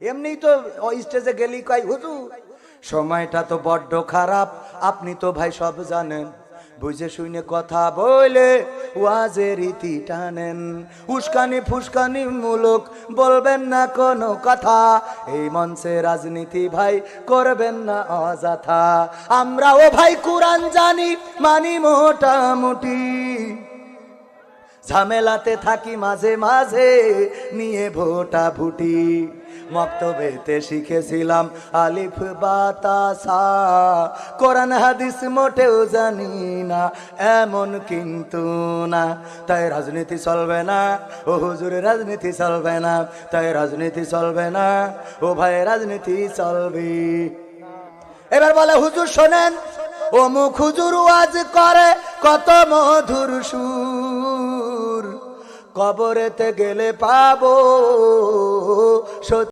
এমনি তো স্টেজে গেলি কয় হুজুর সময়টা তো বড্ড খারাপ, আপনি তো ভাই সব জানেন, বুঝে শুনে কথা বলে ওয়াজের রীতি টানেন, উস্কানি ফুসকানি মূলক বলবেন না কোনো কথা, এই মঞ্চে রাজনীতি ভাই করবেন না অযথা। আমরাও ভাই কোরআন জানি মানি মোটামুটি, ঝামেলাতে থাকি মাঝে মাঝে নিয়ে ভোটা ভুটি, মক্তবেতে শিখেছিলাম আলিফ বাতাসা, কোরআন হাদিস মোটেও জানি না এমন কিন্তু না, তাই রাজনীতি চলবে না ও হুজুর, রাজনীতি চলবে না, তাই রাজনীতি চলবে না ও ভাই, রাজনীতি চলবে। এবার বলে হুজুর শোনেন, অমুক হুজুর ওয়াজ করে কত মধুর সুর, কবরেতে গেলে পাবো